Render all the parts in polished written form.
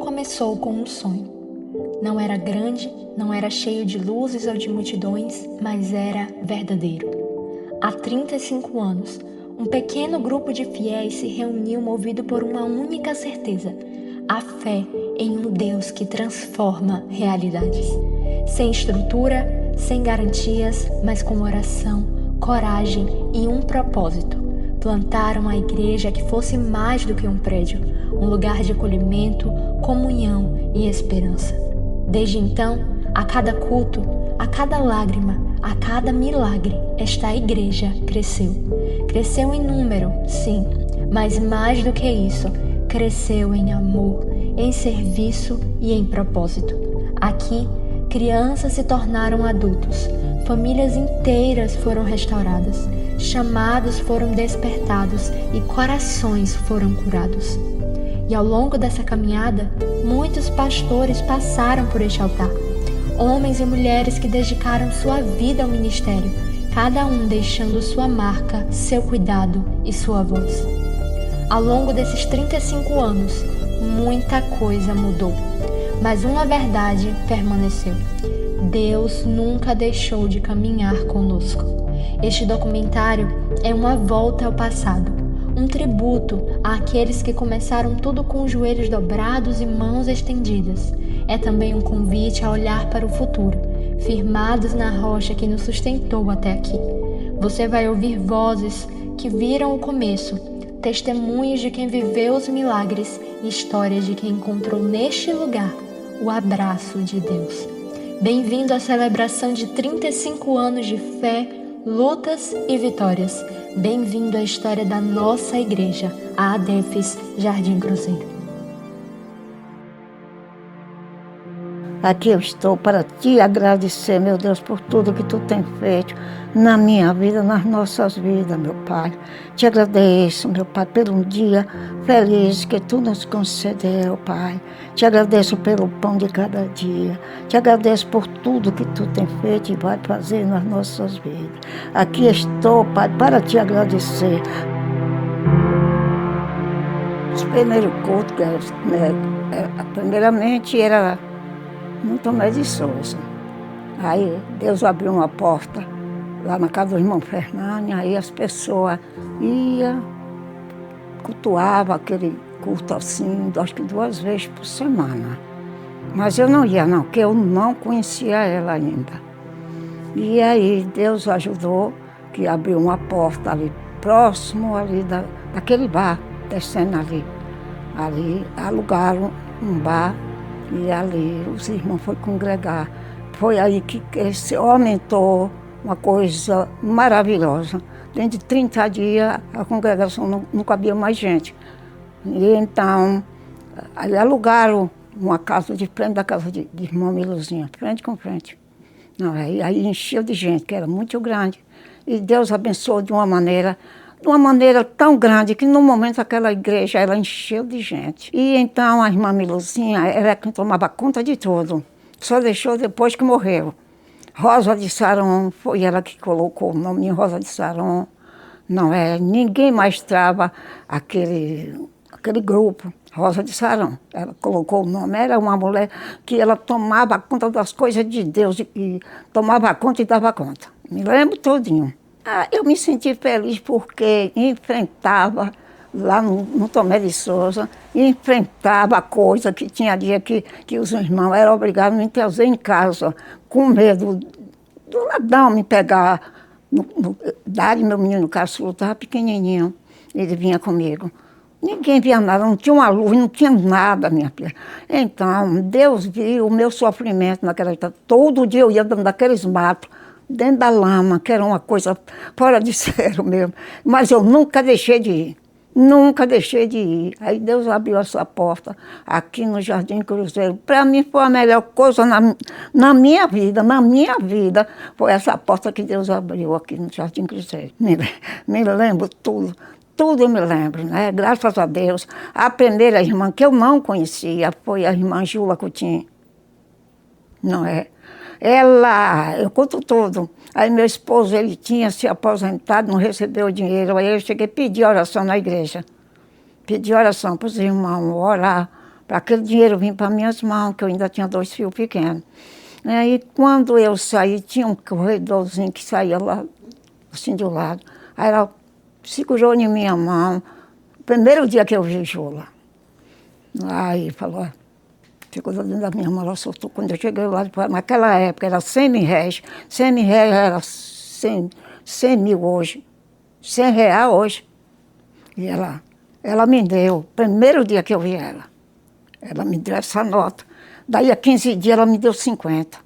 começou com um sonho. Não era grande, não era cheio de luzes ou de multidões, mas era verdadeiro. Há 35 anos, um pequeno grupo de fiéis se reuniu movido por uma única certeza: a fé em um Deus que transforma realidades. Sem estrutura, sem garantias, mas com oração, coragem e um propósito. Plantaram a igreja que fosse mais do que um prédio, um lugar de acolhimento, comunhão e esperança. Desde então, a cada culto, a cada lágrima, a cada milagre, esta igreja cresceu. Cresceu em número, sim, mas mais do que isso, cresceu em amor, em serviço e em propósito. Aqui, crianças se tornaram adultos, famílias inteiras foram restauradas, chamados foram despertados e corações foram curados. E ao longo dessa caminhada, muitos pastores passaram por este altar. Homens e mulheres que dedicaram sua vida ao ministério, cada um deixando sua marca, seu cuidado e sua voz. Ao longo desses 35 anos, muita coisa mudou, mas uma verdade permaneceu: Deus nunca deixou de caminhar conosco. Este documentário é uma volta ao passado, um tributo àqueles que começaram tudo com os joelhos dobrados e mãos estendidas. É também um convite a olhar para o futuro, firmados na rocha que nos sustentou até aqui. Você vai ouvir vozes que viram o começo, testemunhos de quem viveu os milagres e histórias de quem encontrou neste lugar o abraço de Deus. Bem-vindo à celebração de 35 anos de fé, lutas e vitórias. Bem-vindo à história da nossa igreja, a ADEFES Jardim Cruzeiro. Aqui eu estou para te agradecer, meu Deus, por tudo que tu tem feito na minha vida, nas nossas vidas, meu Pai. Te agradeço, meu Pai, por um dia feliz que tu nos concedeu, Pai. Te agradeço pelo pão de cada dia. Te agradeço por tudo que tu tem feito e vai fazer nas nossas vidas. Aqui estou, Pai, para te agradecer. Os primeiros cultos, primeiramente, era no Tomé de Souza. Aí Deus abriu uma porta lá na casa do irmão Fernando, aí as pessoas iam, cultuavam aquele culto assim, acho que 2 vezes por semana. Mas eu não ia não, porque eu não conhecia ela ainda. E aí Deus ajudou, que abriu uma porta ali, próximo ali daquele bar, descendo ali. Ali alugaram um bar. E ali os irmãos foram congregar. Foi aí que aumentou uma coisa maravilhosa. Dentro de 30 dias a congregação não cabia mais gente. E então, ali alugaram uma casa de frente da casa de irmã Miluzinha, frente com frente. Não, aí encheu de gente, que era muito grande. E Deus abençoou de uma maneira tão grande que no momento aquela igreja ela encheu de gente. E então a irmã Miluzinha era quem tomava conta de tudo. Só deixou depois que morreu. Rosa de Saron, foi ela que colocou o nome de Rosa de Saron. Não é, ninguém mais trava aquele grupo, Rosa de Saron. Ela colocou o nome, era uma mulher que ela tomava conta das coisas de Deus e tomava conta e dava conta. Me lembro todinho. Eu me senti feliz porque enfrentava lá no Tomé de Souza, enfrentava a coisa que tinha dia que os irmãos eram obrigados a me trazer em casa, com medo do ladrão me pegar. Dário, meu menino caçula, estava pequenininho, ele vinha comigo. Ninguém via nada, não tinha uma luz, não tinha nada, minha filha. Então, Deus viu o meu sofrimento naquela época. Todo dia eu ia dando daqueles matos, dentro da lama, que era uma coisa fora de sério mesmo. Mas eu nunca deixei de ir. Nunca deixei de ir. Aí Deus abriu essa porta aqui no Jardim Cruzeiro. Para mim foi a melhor coisa na minha vida, foi essa porta que Deus abriu aqui no Jardim Cruzeiro. Me lembro tudo eu me lembro, né? Graças a Deus. A primeira irmã que eu não conhecia foi a irmã Jula Coutinho. Não é? Eu conto tudo. Aí meu esposo, ele tinha se aposentado, não recebeu o dinheiro. Aí eu cheguei a pedir oração na igreja. Pedi oração para os irmãos, orar para aquele dinheiro vir para minhas mãos, que eu ainda tinha 2 filhos pequenos. E aí, quando eu saí, tinha um corredorzinho que saía lá, assim do lado. Aí ela segurou em minha mão, primeiro dia que eu vi Jula. Aí falou, ó, ficou dentro da minha mão, ela soltou. Quando eu cheguei lá, naquela época era 100 mil réis. 100 mil réis era 100 mil hoje. 100 reais hoje. E ela me deu, primeiro dia que eu vi ela. Ela me deu essa nota. Daí a 15 dias ela me deu 50.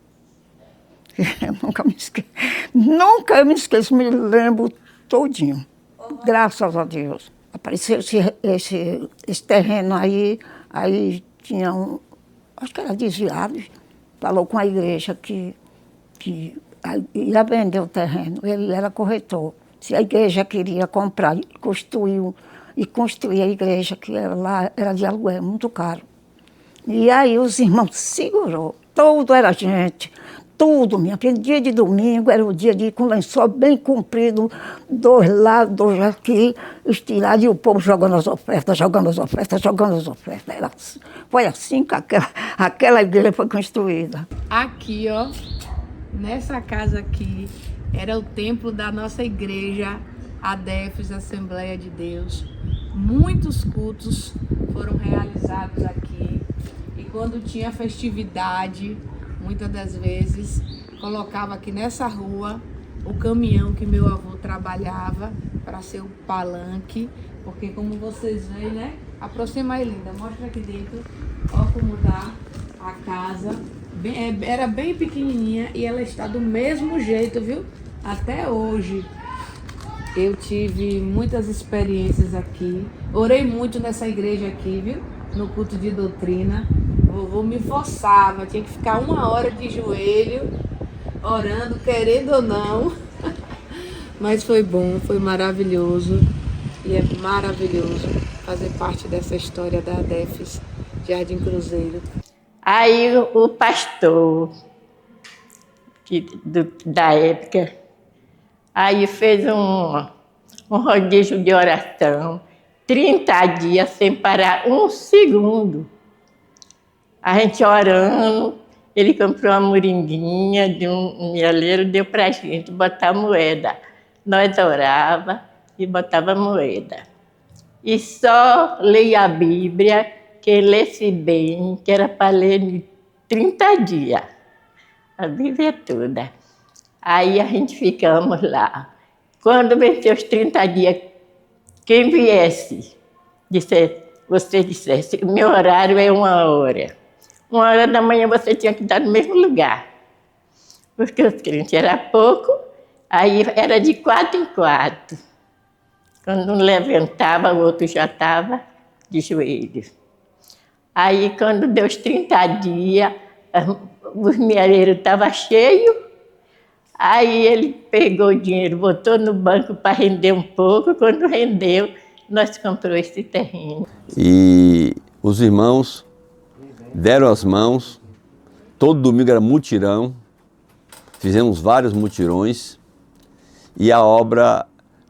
Eu nunca me esqueço. Nunca eu me esqueço, me lembro todinho. Graças a Deus. Apareceu esse terreno aí tinha acho que era desviado, falou com a igreja que ia vender o terreno. Ele era corretor. Se a igreja queria comprar, construiu a igreja, que lá era de aluguel, muito caro. E aí os irmãos segurou, tudo era gente, tudo, minha filha. Dia de domingo era o dia de ir com lençol bem comprido, 2 lá, 2 aqui, estirado, e o povo jogando as ofertas, jogando as ofertas, jogando as ofertas. Foi assim que aquela igreja foi construída. Aqui, ó, nessa casa aqui, era o templo da nossa igreja, ADEFES, Assembleia de Deus. Muitos cultos foram realizados aqui. E quando tinha festividade, muitas das vezes, colocava aqui nessa rua o caminhão que meu avô trabalhava para ser o palanque. Porque como vocês veem, né? Aproxima aí, linda, mostra aqui dentro. Ó como tá a casa. Era bem pequenininha e ela está do mesmo jeito, viu? Até hoje. Eu tive muitas experiências aqui. Orei muito nessa igreja aqui, viu? No culto de doutrina. Vovô me forçava, tinha que ficar 1 hora de joelho, orando, querendo ou não. Mas foi bom, foi maravilhoso. E é maravilhoso fazer parte dessa história da ADEFES Jardim Cruzeiro. Aí o pastor da época, aí fez um rodízio de oração, 30 dias sem parar 1 segundo. A gente orando, ele comprou uma moringuinha de um mielheiro, deu pra gente botar moeda. Nós orava e botava moeda. E só leia a Bíblia, que lesse bem, que era para ler em 30 dias. A Bíblia toda. Aí a gente ficamos lá. Quando venceu os 30 dias, quem viesse, você dissesse, meu horário é 1 hora. 1 hora da manhã você tinha que estar no mesmo lugar. Porque os crentes eram pouco, aí era de 4 em 4. Quando um levantava, o outro já estava de joelhos. Aí quando deu os 30 dias, os mielheiros estavam cheios. Aí ele pegou o dinheiro, botou no banco para render um pouco. Quando rendeu, nós compramos esse terreno. E os irmãos deram as mãos, todo domingo era mutirão, fizemos vários mutirões e a obra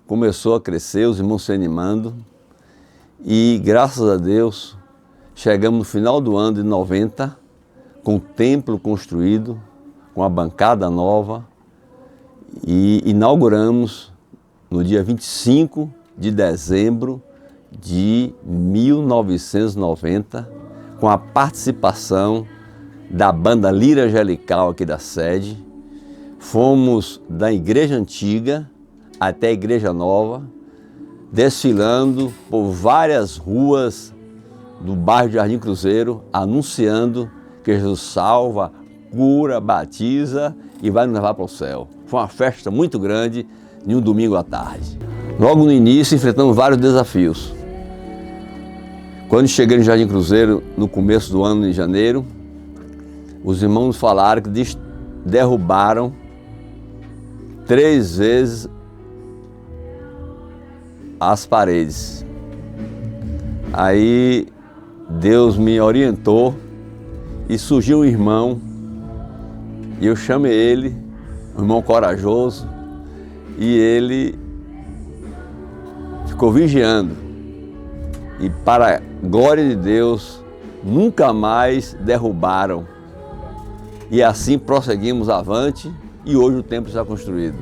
começou a crescer, os irmãos se animando e graças a Deus chegamos no final do ano de 90 com o templo construído, com a bancada nova e inauguramos no dia 25 de dezembro de 1990 com a participação da banda Lira Angelical aqui da sede. Fomos da igreja antiga até a igreja nova, desfilando por várias ruas do bairro de Jardim Cruzeiro, anunciando que Jesus salva, cura, batiza e vai nos levar para o céu. Foi uma festa muito grande em um domingo à tarde. Logo no início enfrentamos vários desafios. Quando cheguei no Jardim Cruzeiro, no começo do ano, em janeiro, os irmãos nos falaram que derrubaram 3 vezes as paredes. Aí Deus me orientou e surgiu um irmão, e eu chamei ele, um irmão corajoso, e ele ficou vigiando. E para a glória de Deus, nunca mais derrubaram. E assim prosseguimos avante e hoje o templo está construído.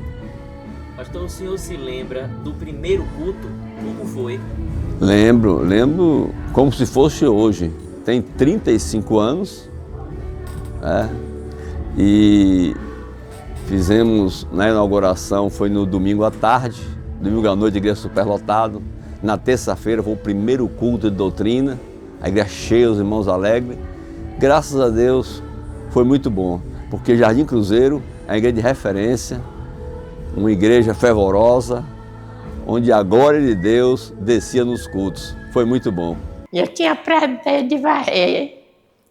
Pastor, o senhor se lembra do primeiro culto? Como foi? Lembro como se fosse hoje. Tem 35 anos, e fizemos na inauguração, foi no domingo à tarde, domingo à noite, a igreja superlotado. Na terça-feira foi o primeiro culto de doutrina, a igreja cheia, os irmãos alegres. Graças a Deus foi muito bom, porque Jardim Cruzeiro é uma igreja de referência, uma igreja fervorosa, onde a glória de Deus descia nos cultos. Foi muito bom. Eu tinha prazer de varrer.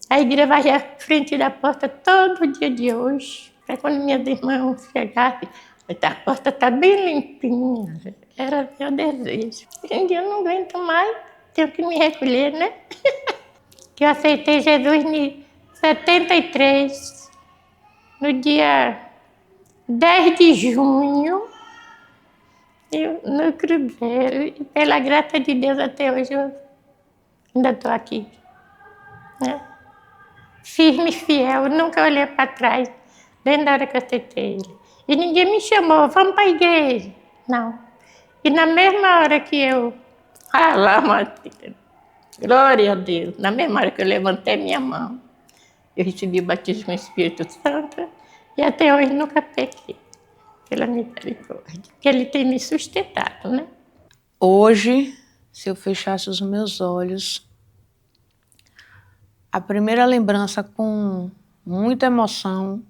A igreja varria à frente da porta todo dia de hoje. Para quando minhas irmãs chegassem, a porta está bem limpinha. Era meu desejo. Hoje em dia eu não aguento mais, tenho que me recolher, né? Que eu aceitei Jesus em 73, no dia 10 de junho, no Cruzeiro. E pela graça de Deus até hoje eu ainda estou aqui, né? Firme e fiel, nunca olhei para trás, desde a hora que eu aceitei Ele. E ninguém me chamou, vamos para a igreja. Não. E na mesma hora que eu... glória a Deus. Na mesma hora que eu levantei minha mão, eu recebi o batismo com o Espírito Santo e até hoje nunca pequei, pela misericórdia, que Ele tem me sustentado, né? Hoje, se eu fechasse os meus olhos, a primeira lembrança com muita emoção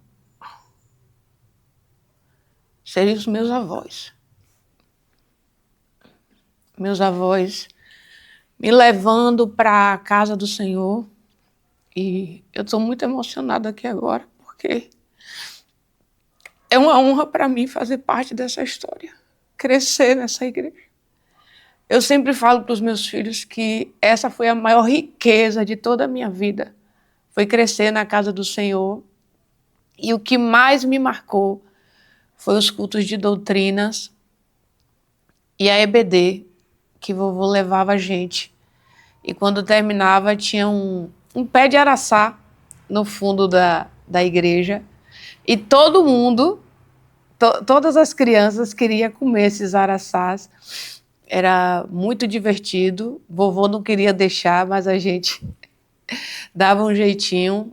seria os meus avós. Meus avós me levando para a casa do Senhor. E eu estou muito emocionada aqui agora, porque é uma honra para mim fazer parte dessa história, crescer nessa igreja. Eu sempre falo para os meus filhos que essa foi a maior riqueza de toda a minha vida, foi crescer na casa do Senhor. E o que mais me marcou foi os cultos de doutrinas e a EBD, que vovô levava a gente. E quando terminava, tinha um pé de araçá no fundo da igreja. E todo mundo, todas as crianças queriam comer esses araçás. Era muito divertido. Vovô não queria deixar, mas a gente dava um jeitinho.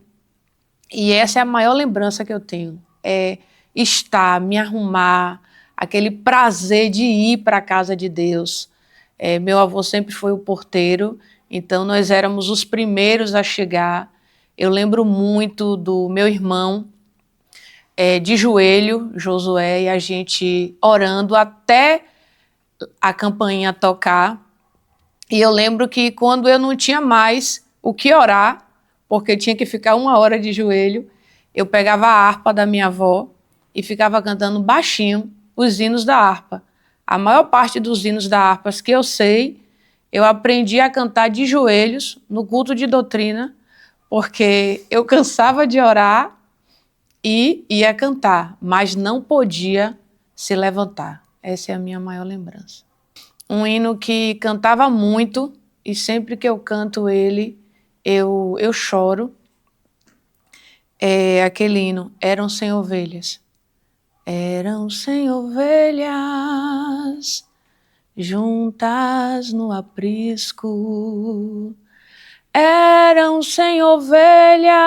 E essa é a maior lembrança que eu tenho. É estar, me arrumar, aquele prazer de ir para a casa de Deus. Meu avô sempre foi o porteiro, então nós éramos os primeiros a chegar. Eu lembro muito do meu irmão, de joelho, Josué, e a gente orando até a campainha tocar. E eu lembro que quando eu não tinha mais o que orar, porque tinha que ficar 1 hora de joelho, eu pegava a harpa da minha avó e ficava cantando baixinho os hinos da harpa. A maior parte dos hinos da harpa que eu sei, eu aprendi a cantar de joelhos no culto de doutrina, porque eu cansava de orar e ia cantar, mas não podia se levantar. Essa é a minha maior lembrança. Um hino que cantava muito, e sempre que eu canto ele, eu choro. É aquele hino, Eram 100 ovelhas. Eram 100 ovelhas juntas no aprisco. Eram 100 ovelhas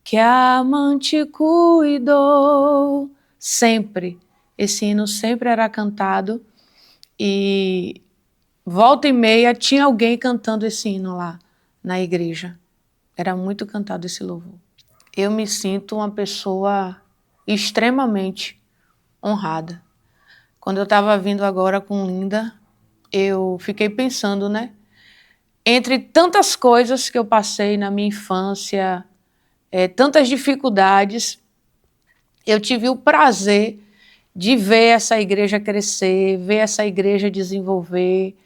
que a amante cuidou. Sempre, esse hino sempre era cantado e volta e meia tinha alguém cantando esse hino lá na igreja. Era muito cantado esse louvor. Eu me sinto uma pessoa extremamente honrada. Quando eu estava vindo agora com Linda, eu fiquei pensando, né? Entre tantas coisas que eu passei na minha infância, tantas dificuldades, eu tive o prazer de ver essa igreja crescer, ver essa igreja desenvolver.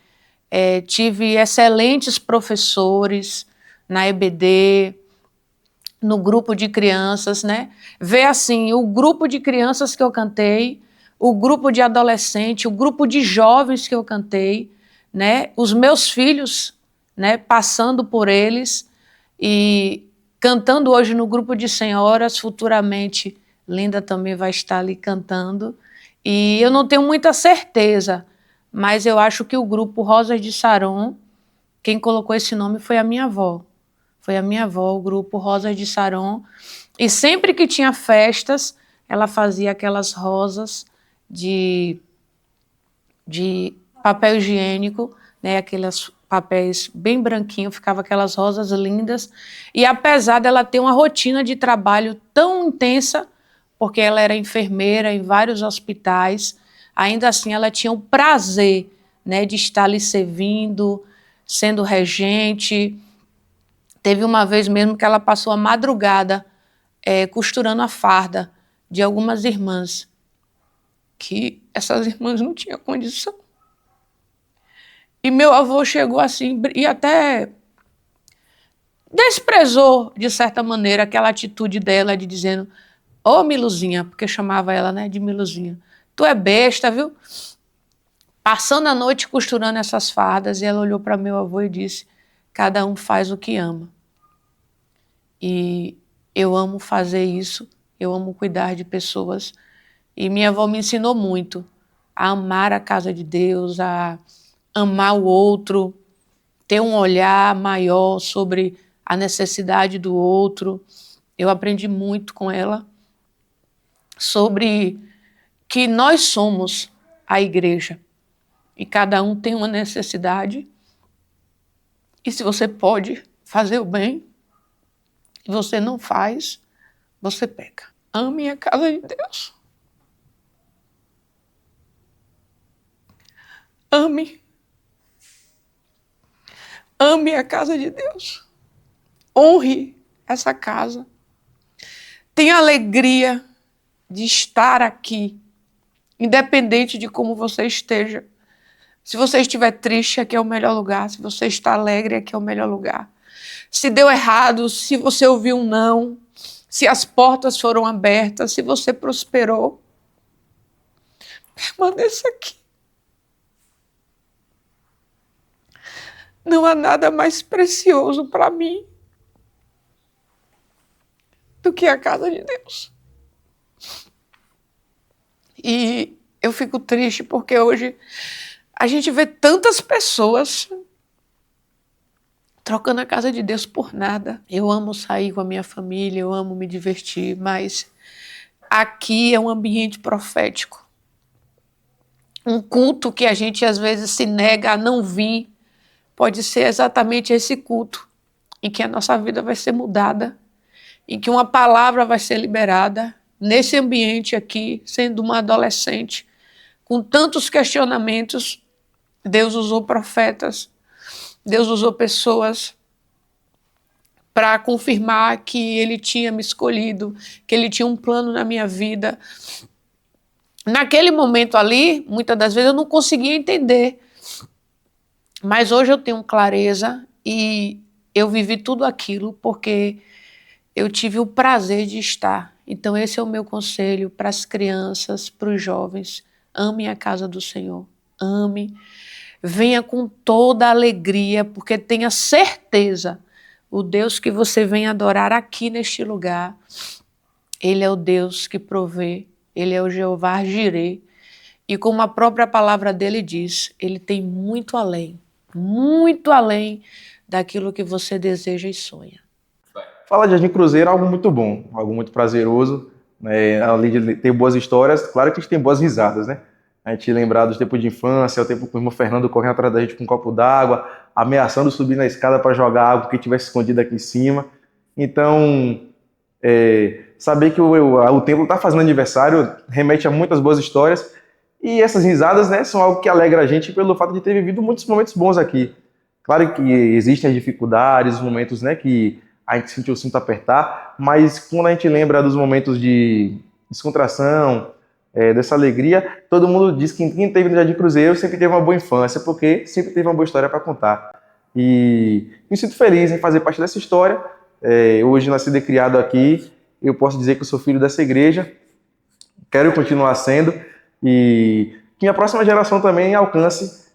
Tive excelentes professores na EBD, no grupo de crianças, né? Ver assim, o grupo de crianças que eu cantei, o grupo de adolescente, o grupo de jovens que eu cantei, né? Os meus filhos né, passando por eles e cantando hoje no grupo de senhoras. Futuramente, Linda também vai estar ali cantando. E eu não tenho muita certeza, mas eu acho que o grupo Rosas de Saron, quem colocou esse nome foi a minha avó. Foi a minha avó, o grupo Rosas de Saron. E sempre que tinha festas, ela fazia aquelas rosas de papel higiênico, né, aqueles papéis bem branquinhos, ficava aquelas rosas lindas. E apesar dela ter uma rotina de trabalho tão intensa, porque ela era enfermeira em vários hospitais, ainda assim ela tinha o prazer, né, de estar ali servindo, sendo regente. Teve uma vez mesmo que ela passou a madrugada costurando a farda de algumas irmãs, que essas irmãs não tinham condição. E meu avô chegou assim e até desprezou, de certa maneira, aquela atitude dela de dizendo: ô Miluzinha, porque chamava ela, né, de Miluzinha, tu é besta, viu? Passando a noite costurando essas fardas. E ela olhou para meu avô e disse: cada um faz o que ama. E eu amo fazer isso, eu amo cuidar de pessoas. E minha avó me ensinou muito a amar a casa de Deus, a amar o outro, ter um olhar maior sobre a necessidade do outro. Eu aprendi muito com ela sobre que nós somos a igreja e cada um tem uma necessidade. E se você pode fazer o bem e você não faz, você peca. Ame a casa de Deus. Ame. Ame a casa de Deus. Honre essa casa. Tenha alegria de estar aqui, independente de como você esteja. Se você estiver triste, aqui é o melhor lugar. Se você está alegre, aqui é o melhor lugar. Se deu errado, se você ouviu um não, se as portas foram abertas, se você prosperou, permaneça aqui. Não há nada mais precioso para mim do que a casa de Deus. E eu fico triste porque hoje a gente vê tantas pessoas trocando a casa de Deus por nada. Eu amo sair com a minha família, eu amo me divertir, mas aqui é um ambiente profético. Um culto que a gente às vezes se nega a não vir, pode ser exatamente esse culto em que a nossa vida vai ser mudada, em que uma palavra vai ser liberada. Nesse ambiente aqui, sendo uma adolescente, com tantos questionamentos, Deus usou profetas, Deus usou pessoas para confirmar que Ele tinha me escolhido, que Ele tinha um plano na minha vida. Naquele momento ali, muitas das vezes eu não conseguia entender, mas hoje eu tenho clareza e eu vivi tudo aquilo porque eu tive o prazer de estar. Então esse é o meu conselho para as crianças, para os jovens: ame a casa do Senhor, ame, venha com toda a alegria, porque tenha certeza, o Deus que você vem adorar aqui neste lugar, Ele é o Deus que provê, Ele é o Jeová Jireh, e como a própria palavra dele diz, Ele tem muito além daquilo que você deseja e sonha. Falar de Jardim Cruzeiro é algo muito bom, algo muito prazeroso, né? Além de ter boas histórias, claro que a gente tem boas risadas, né? A gente lembrar dos tempos de infância, o tempo com o irmão Fernando correndo atrás da gente com um copo d'água, ameaçando subir na escada para jogar água que tivesse escondido aqui em cima. Então, saber que o templo está fazendo aniversário remete a muitas boas histórias, e essas risadas, né, são algo que alegra a gente pelo fato de ter vivido muitos momentos bons aqui. Claro que existem as dificuldades, os momentos, né, que a gente sentiu o cinto apertar, mas quando a gente lembra dos momentos de descontração, dessa alegria, todo mundo diz que quem teve no Jardim Cruzeiro sempre teve uma boa infância, porque sempre teve uma boa história para contar. E me sinto feliz em fazer parte dessa história. Hoje, nascido e criado aqui, eu posso dizer que eu sou filho dessa igreja, quero continuar sendo, e que a próxima geração também alcance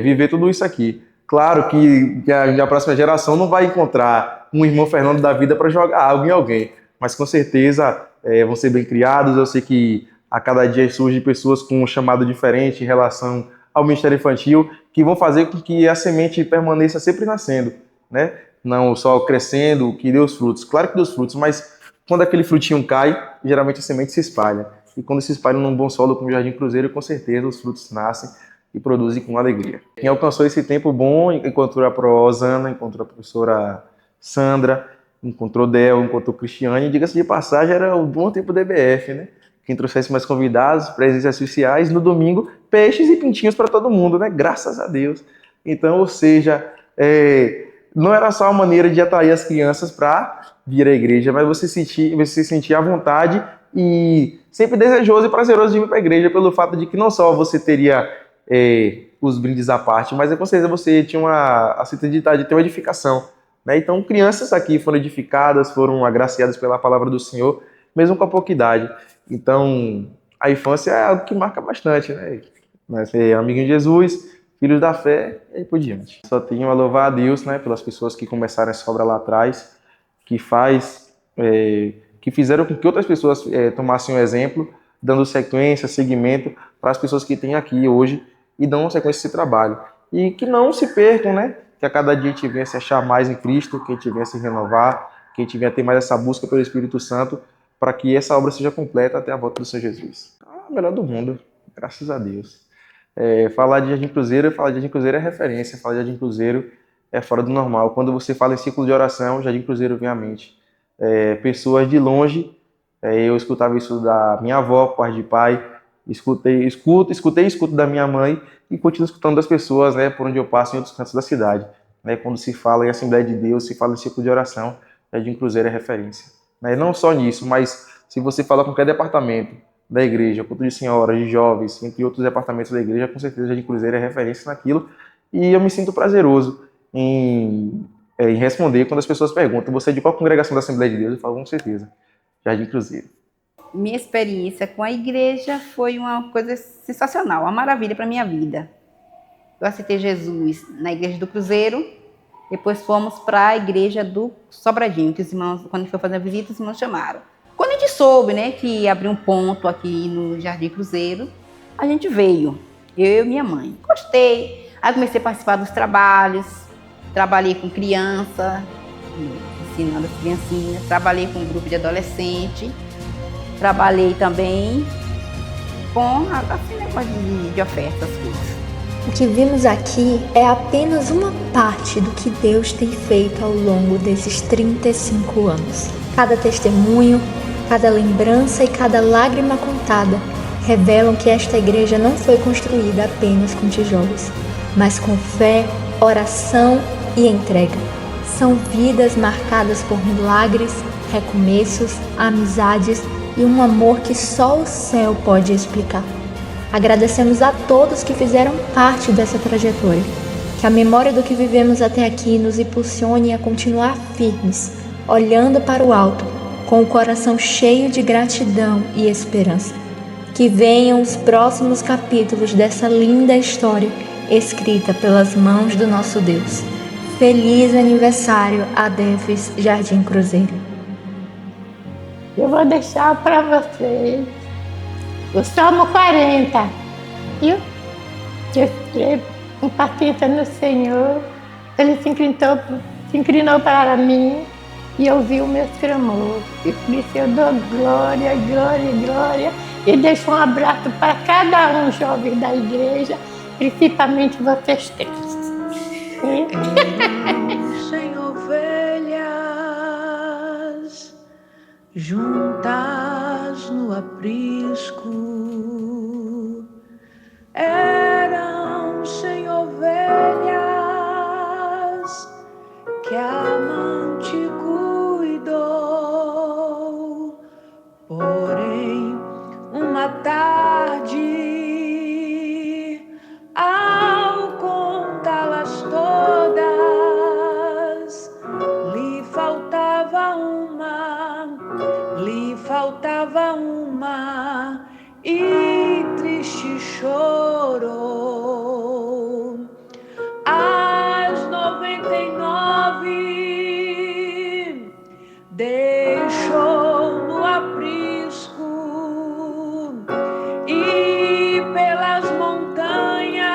viver tudo isso aqui. Claro que a próxima geração não vai encontrar um irmão Fernando da vida para jogar algo em alguém, mas com certeza vão ser bem criados. Eu sei que a cada dia surgem pessoas com um chamado diferente em relação ao ministério infantil, que vão fazer com que a semente permaneça sempre nascendo, né? Não só crescendo, que dê os frutos. Claro que dê os frutos, mas quando aquele frutinho cai, geralmente a semente se espalha. E quando se espalha num bom solo como o Jardim Cruzeiro, com certeza os frutos nascem e produzem com alegria. Quem alcançou esse tempo bom, encontrou a Rosana, encontrou a professora Sandra, encontrou Del, encontrou Cristiane, e diga-se de passagem, era um bom tempo do EBF, né? Quem trouxesse mais convidados, presenças sociais, no domingo, peixes e pintinhos para todo mundo, né? Graças a Deus. Então, ou seja, não era só uma maneira de atrair as crianças para vir à igreja, mas você se sentia à vontade e sempre desejoso e prazeroso de vir para a igreja, pelo fato de que não só você teria os brindes à parte, mas com certeza você tinha a certeza de ter uma edificação, né? Então, crianças aqui foram edificadas, foram agraciadas pela palavra do Senhor, mesmo com a pouca idade. Então, a infância é algo que marca bastante, né? Ser amiguinho de Jesus, filhos da fé e aí por diante. Só tenho a louvar a Deus, né, pelas pessoas que começaram essa obra lá atrás, que fizeram com que outras pessoas tomassem um exemplo, dando sequência, seguimento para as pessoas que têm aqui hoje e dão sequência a esse trabalho. E que não se percam, né? Que a cada dia a gente venha se achar mais em Cristo, que a gente venha se renovar, que a gente venha ter mais essa busca pelo Espírito Santo, para que essa obra seja completa até a volta do Senhor Jesus. A melhor do mundo, graças a Deus. Falar de Jardim Cruzeiro é referência, falar de Jardim Cruzeiro é fora do normal. Quando você fala em ciclo de oração, Jardim Cruzeiro vem à mente. Pessoas de longe, eu escutava isso da minha avó, por parte de pai, escuto da minha mãe e continuo escutando das pessoas, né, por onde eu passo em outros cantos da cidade. Né, quando se fala em Assembleia de Deus, se fala em ciclo de oração, Jardim Cruzeiro é referência. Não só nisso, mas se você falar com qualquer departamento da igreja, culto de senhoras, de jovens, entre outros departamentos da igreja, com certeza Jardim Cruzeiro é referência naquilo. E eu me sinto prazeroso em responder quando as pessoas perguntam: você é de qual congregação da Assembleia de Deus? Eu falo: com certeza, Jardim Cruzeiro. Minha experiência com a igreja foi uma coisa sensacional, uma maravilha para a minha vida. Eu aceitei Jesus na igreja do Cruzeiro. Depois fomos para a igreja do Sobradinho, que os irmãos, quando a gente foi fazer a visita, os irmãos chamaram. Quando a gente soube, né, que abriu um ponto aqui no Jardim Cruzeiro, a gente veio, eu e minha mãe. Gostei. Aí comecei a participar dos trabalhos, trabalhei com criança, ensinando as criancinhas, trabalhei com um grupo de adolescente, trabalhei também com assim, negócio de ofertas, coisas. O que vimos aqui é apenas uma parte do que Deus tem feito ao longo desses 35 anos. Cada testemunho, cada lembrança e cada lágrima contada revelam que esta igreja não foi construída apenas com tijolos, mas com fé, oração e entrega. São vidas marcadas por milagres, recomeços, amizades e um amor que só o céu pode explicar. Agradecemos a todos que fizeram parte dessa trajetória. Que a memória do que vivemos até aqui nos impulsione a continuar firmes, olhando para o alto, com o coração cheio de gratidão e esperança. Que venham os próximos capítulos dessa linda história escrita pelas mãos do nosso Deus. Feliz aniversário, ADEFES Jardim Cruzeiro. Eu vou deixar para vocês o Salmo 40, viu? Que eu escrevo com paciência no Senhor. Ele se inclinou para mim e ouviu meus clamores. E por isso eu dou glória, glória, glória. E deixo um abraço para cada um jovem da igreja, principalmente vocês três. Sem ovelhas juntas no aprisco, eram sem ovelhas que a amante cuidou. Porém, uma tarde, ao contá-las todas, lhe faltava uma, e triste chorou. 49 deixou no aprisco e pelas montanhas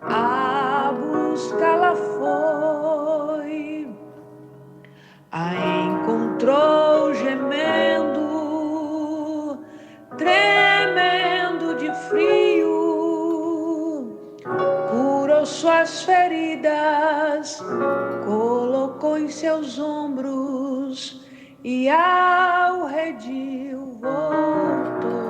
a buscá-la foi. A encontrou gemendo, tremendo de frio, curou suas feridas, colocou em seus ombros e ao redil voltou.